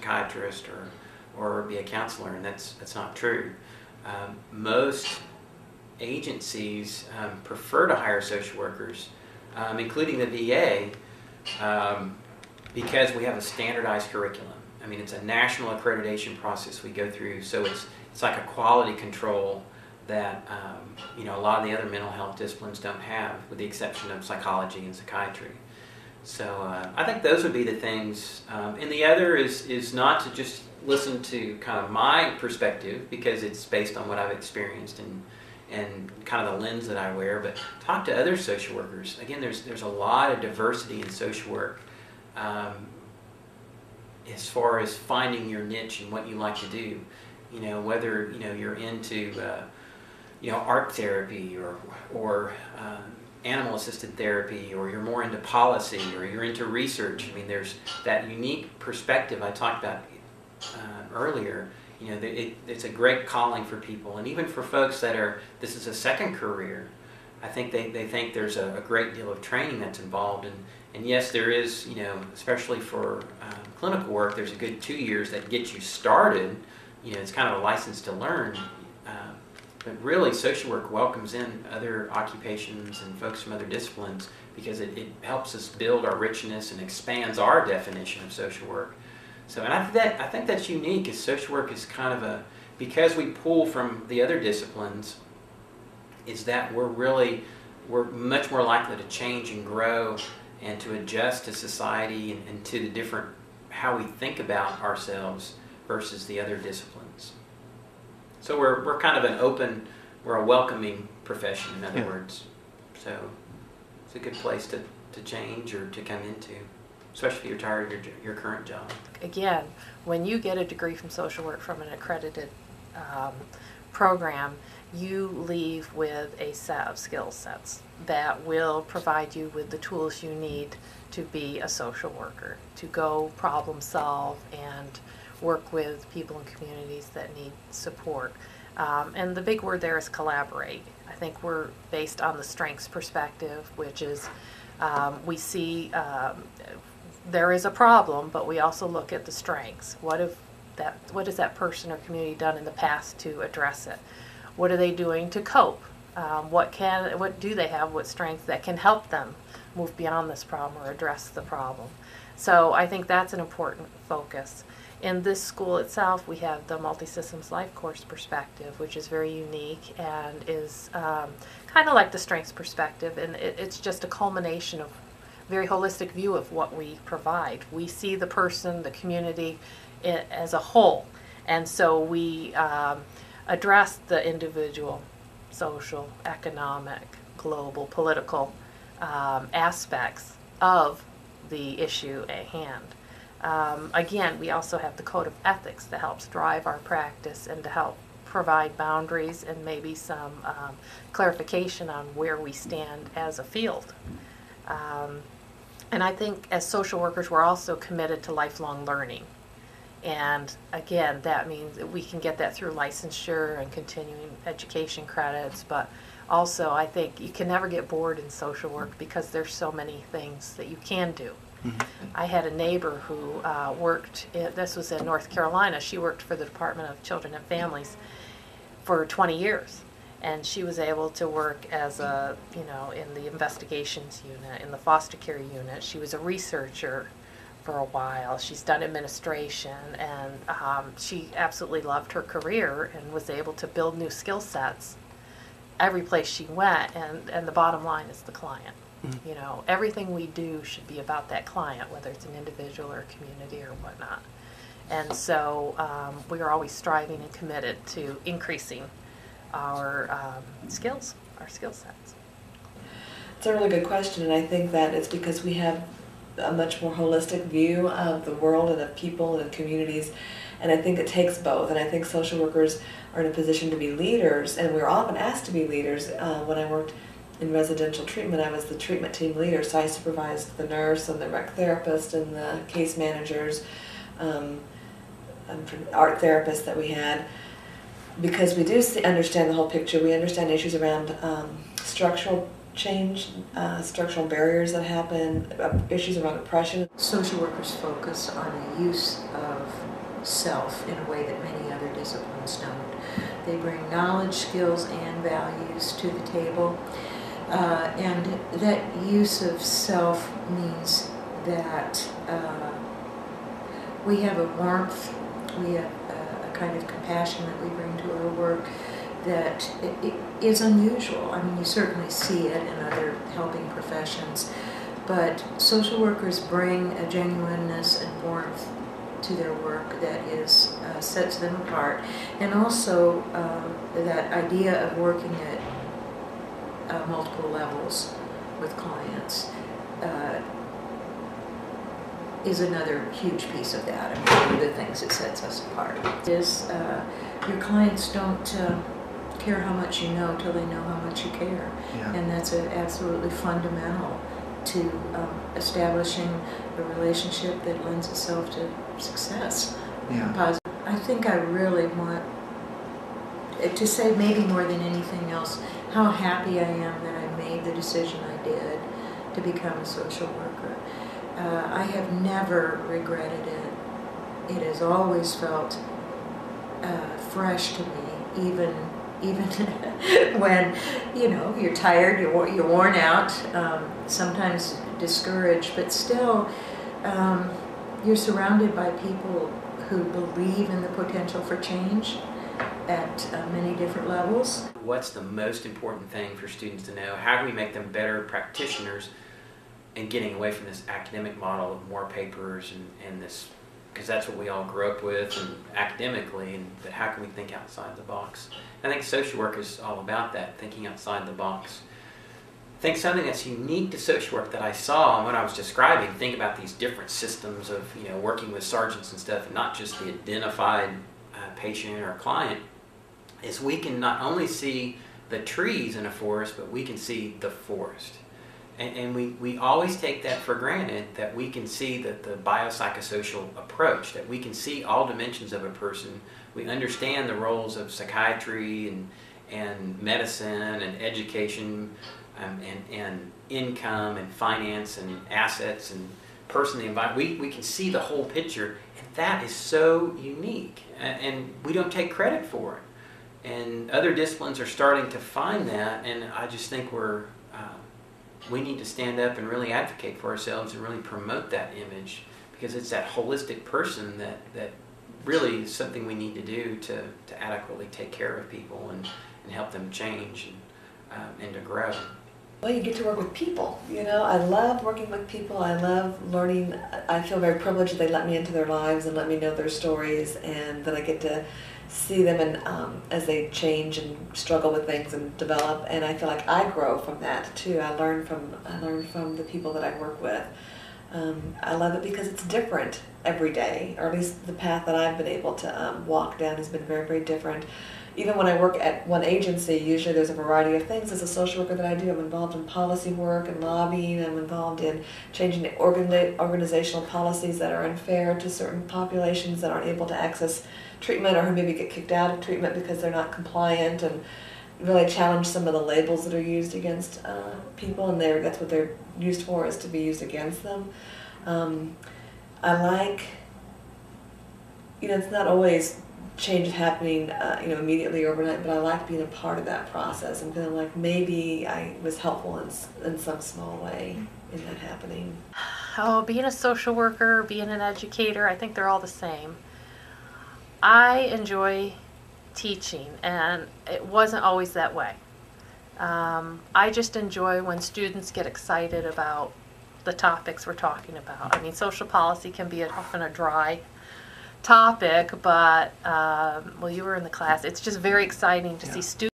psychiatrist or be a counselor, and that's not true. Most agencies prefer to hire social workers, including the VA, because we have a standardized curriculum. I mean, it's a national accreditation process we go through, so it's like a quality control that a lot of the other mental health disciplines don't have, with the exception of psychology and psychiatry. So I think those would be the things. And the other is not to just listen to kind of my perspective, because it's based on what I've experienced and kind of the lens that I wear, but talk to other social workers. Again, there's a lot of diversity in social work as far as finding your niche and what you like to do. Whether you're into art therapy or animal-assisted therapy, or you're more into policy, or you're into research. I mean, there's that unique perspective I talked about earlier. It's a great calling for people, and even for folks this is a second career. I think they think there's a great deal of training that's involved, and yes, there is, especially for clinical work, there's a good 2 years that gets you started. It's kind of a license to learn. But really, social work welcomes in other occupations and folks from other disciplines, because it helps us build our richness and expands our definition of social work. So, and I think that's unique, is social work is kind of because we pull from the other disciplines, is that we're much more likely to change and grow and to adjust to society and to the different, how we think about ourselves versus the other disciplines. So we're kind of we're a welcoming profession, in other words. So it's a good place to change or to come into, especially if you're tired of your current job. Again, when you get a degree from social work from an accredited program, you leave with a set of skill sets that will provide you with the tools you need to be a social worker, to go problem solve and work with people in communities that need support. And the big word there is collaborate. I think we're based on the strengths perspective, which is we see there is a problem, but we also look at the strengths. What has that person or community done in the past to address it? What are they doing to cope? What do they have? What strengths that can help them move beyond this problem or address the problem? So I think that's an important focus. In this school itself, we have the Multi-Systems Life Course perspective, which is very unique and is kind of like the strengths perspective, and it's just a culmination of very holistic view of what we provide. We see the person, the community as a whole, and so we address the individual, social, economic, global, political aspects of the issue at hand. Again, we also have the code of ethics that helps drive our practice and to help provide boundaries and maybe some clarification on where we stand as a field. And I think as social workers, we're also committed to lifelong learning. And again, that means that we can get that through licensure and continuing education credits, but also I think you can never get bored in social work because there's so many things that you can do. I had a neighbor who this was in North Carolina, she worked for the Department of Children and Families for 20 years. And she was able to work as in the investigations unit, in the foster care unit. She was a researcher for a while. She's done administration, and she absolutely loved her career and was able to build new skill sets every place she went. And the bottom line is the client. Mm-hmm. Everything we do should be about that client, whether it's an individual or a community or whatnot. And so we are always striving and committed to increasing our skill sets. It's a really good question, and I think that it's because we have a much more holistic view of the world and of people and communities, and I think it takes both. And I think social workers are in a position to be leaders, and we're often asked to be leaders. When I worked in residential treatment, I was the treatment team leader, so I supervised the nurse and the rec therapist and the case managers, art therapists that we had, because we do understand the whole picture. We understand issues around structural change, structural barriers that happen, issues around oppression. Social workers focus on the use of self in a way that many other disciplines don't. They bring knowledge, skills, and values to the table. And that use of self means that we have a warmth, we have a kind of compassion that we bring to our work that it is unusual. I mean, you certainly see it in other helping professions, but social workers bring a genuineness and warmth to their work that is sets them apart, and also that idea of working at multiple levels with clients is another huge piece of that. I mean, one of the things that sets us apart is your clients don't care how much you know till they know how much you care, and that's absolutely fundamental to establishing a relationship that lends itself to success. I think I really want to say, maybe more than anything else, how happy I am that I made the decision I did to become a social worker. I have never regretted it. It has always felt fresh to me, even when, you know, you're tired, you're worn out, sometimes discouraged, but still you're surrounded by people who believe in the potential for change at many different levels. What's the most important thing for students to know? How do we make them better practitioners and getting away from this academic model of more papers and this, because that's what we all grew up with and academically, but how can we think outside the box? I think social work is all about that, thinking outside the box. I think something that's unique to social work that I saw when I was describing, think about these different systems of, you know, working with sergeants and stuff, and not just the identified patient or client, is we can not only see the trees in a forest, but we can see the forest. And we always take that for granted, that we can see the biopsychosocial approach, that we can see all dimensions of a person. We understand the roles of psychiatry and medicine and education and income and finance and assets and person, the environment. We can see the whole picture, and that is so unique, and we don't take credit for it. And other disciplines are starting to find that, and I just think we need to stand up and really advocate for ourselves and really promote that image, because it's that holistic person that really is something we need to do to adequately take care of people and help them change and to grow. Well, you get to work with people. You know, I love working with people. I love learning. I feel very privileged that they let me into their lives and let me know their stories, and that I get to see them and as they change and struggle with things and develop. And I feel like I grow from that too. I learn from the people that I work with. I love it because it's different every day, or at least the path that I've been able to walk down has been very, very different. Even when I work at one agency, usually there's a variety of things as a social worker that I do. I'm involved in policy work and lobbying. I'm involved in changing the organizational policies that are unfair to certain populations that aren't able to access treatment, or who maybe get kicked out of treatment because they're not compliant, and really challenge some of the labels that are used against people, and that's what they're used for, is to be used against them. I like, you know, it's not always change happening immediately overnight, but I like being a part of that process and feeling like maybe I was helpful in some small way in that happening. Oh, being a social worker, being an educator, I think they're all the same. I enjoy teaching, and it wasn't always that way. I just enjoy when students get excited about the topics we're talking about. I mean, social policy can be often a dry topic, but well, you were in the class. It's just very exciting to see students